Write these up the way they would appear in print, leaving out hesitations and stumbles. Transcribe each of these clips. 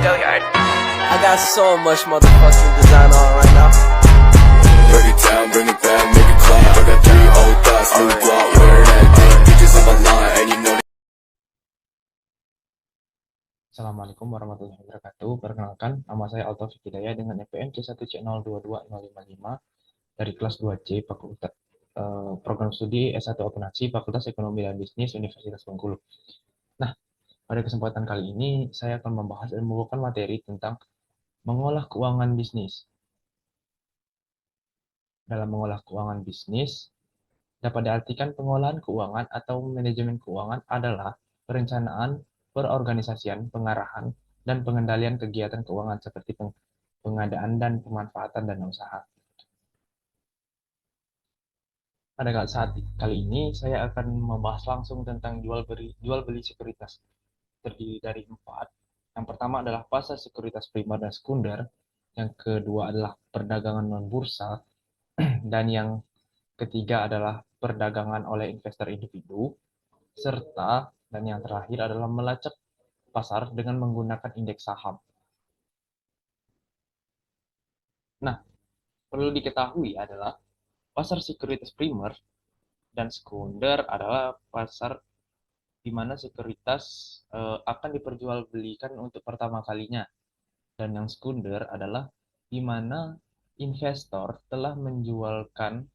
I got so much motherfucking design on right now. Break it down, bring it back, make it clap. I got 3 old thoughts, new block, where that day. Bitches on my line, and you know. Assalamualaikum warahmatullahi wabarakatuh. Perkenalkan, nama saya Altaufik Hidayah dengan NPM C1C022055 dari kelas 2C Fakultas Program Studi S1 Akuntansi Fakultas Ekonomi dan Bisnis Universitas Bengkulu. Nah, pada kesempatan kali ini saya akan membahas dan membawakan materi tentang mengolah keuangan bisnis. Dalam mengolah keuangan bisnis, dapat diartikan pengolahan keuangan atau manajemen keuangan adalah perencanaan, perorganisasian, pengarahan, dan pengendalian kegiatan keuangan seperti pengadaan dan pemanfaatan dana usaha. Pada saat kali ini, saya akan membahas langsung tentang jual beli sekuritas. Terdiri dari 4. Yang pertama adalah pasar sekuritas primer dan sekunder. Yang kedua adalah perdagangan non-bursa. Dan yang ketiga adalah perdagangan oleh investor individu. Dan yang terakhir adalah melacak pasar dengan menggunakan indeks saham. Nah, perlu diketahui adalah pasar sekuritas primer dan sekunder adalah pasar di mana sekuritas akan diperjualbelikan untuk pertama kalinya. Dan yang sekunder adalah di mana investor telah menjualkan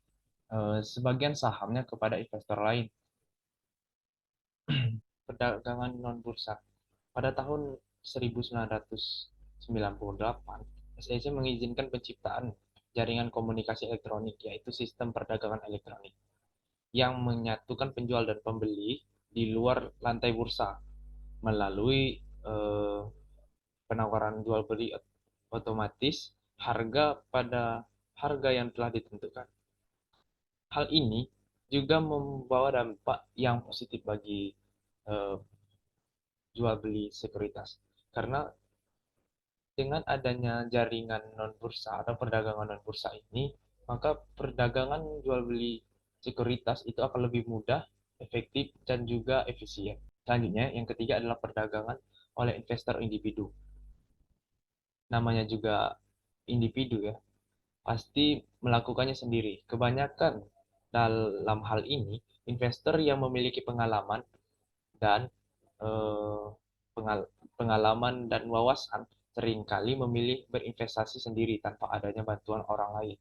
sebagian sahamnya kepada investor lain. Perdagangan non-bursa. Pada tahun 1998, SEC mengizinkan penciptaan jaringan komunikasi elektronik, yaitu sistem perdagangan elektronik, yang menyatukan penjual dan pembeli di luar lantai bursa melalui penawaran jual beli otomatis pada harga yang telah ditentukan. Hal ini juga membawa dampak yang positif bagi jual beli sekuritas, karena dengan adanya jaringan non bursa atau perdagangan non bursa ini, maka perdagangan jual beli sekuritas itu akan lebih mudah, efektif, dan juga efisien. Selanjutnya, yang ketiga adalah perdagangan oleh investor individu. Namanya juga individu ya, pasti melakukannya sendiri. Kebanyakan dalam hal ini, investor yang memiliki pengalaman dan wawasan seringkali memilih berinvestasi sendiri tanpa adanya bantuan orang lain.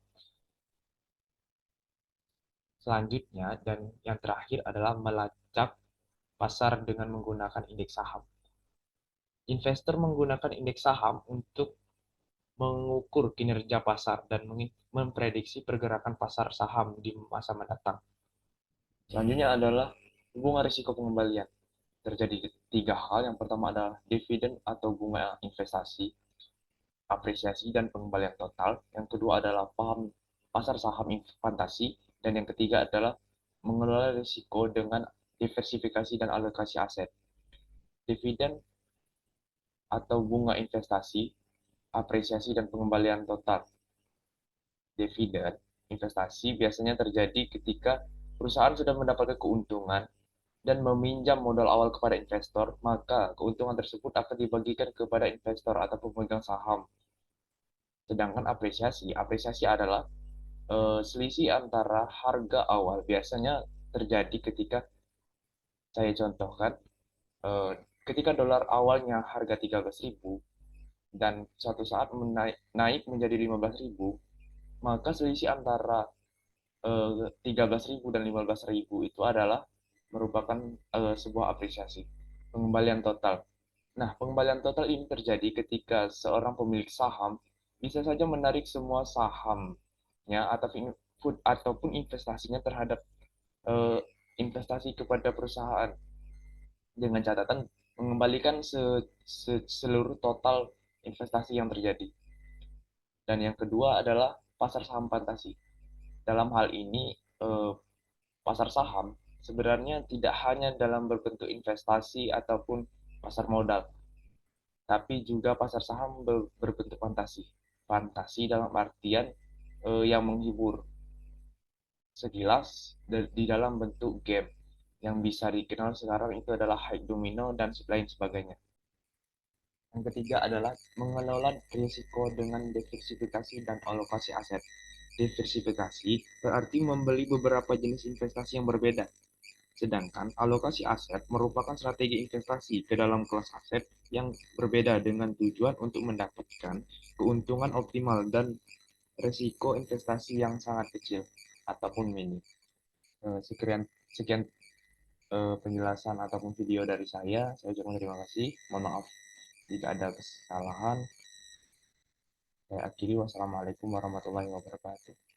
Selanjutnya dan yang terakhir adalah melacak pasar dengan menggunakan indeks saham. Investor menggunakan indeks saham untuk mengukur kinerja pasar dan memprediksi pergerakan pasar saham di masa mendatang. Selanjutnya adalah bunga risiko pengembalian. Terjadi 3 hal. Yang pertama adalah dividen atau bunga investasi, apresiasi dan pengembalian total. Yang kedua adalah paham pasar saham fantasi. Dan yang ketiga adalah mengelola risiko dengan diversifikasi dan alokasi aset. Dividen atau bunga investasi, apresiasi dan pengembalian total. Dividen investasi biasanya terjadi ketika perusahaan sudah mendapatkan keuntungan dan meminjam modal awal kepada investor, maka keuntungan tersebut akan dibagikan kepada investor atau pemegang saham. Sedangkan apresiasi adalah selisih antara harga awal. Biasanya terjadi ketika, saya contohkan, ketika dolar awalnya harga 13.000 dan suatu saat naik menjadi 15.000, maka selisih antara 13.000 dan 15.000 itu adalah merupakan sebuah apresiasi. Pengembalian total. Nah, pengembalian total ini terjadi ketika seorang pemilik saham bisa saja menarik semua sahamnya ataupun investasinya terhadap investasi kepada perusahaan dengan catatan mengembalikan seluruh total investasi yang terjadi. Dan yang kedua adalah pasar saham fantasi. Dalam hal ini, pasar saham sebenarnya tidak hanya dalam berbentuk investasi ataupun pasar modal, tapi juga pasar saham berbentuk fantasi. Fantasi dalam artian yang menghibur. Sekilas di dalam bentuk game yang bisa dikenal sekarang itu adalah high domino dan lain sebagainya. Yang ketiga adalah mengelola risiko dengan diversifikasi dan alokasi aset. Diversifikasi berarti membeli beberapa jenis investasi yang berbeda. Sedangkan alokasi aset merupakan strategi investasi ke dalam kelas aset yang berbeda dengan tujuan untuk mendapatkan keuntungan optimal dan risiko investasi yang sangat kecil ataupun minim. Sekian sekian penjelasan ataupun video dari saya. Saya ucapkan terima kasih. Mohon maaf jika ada kesalahan. Saya akhiri. Wassalamualaikum warahmatullahi wabarakatuh.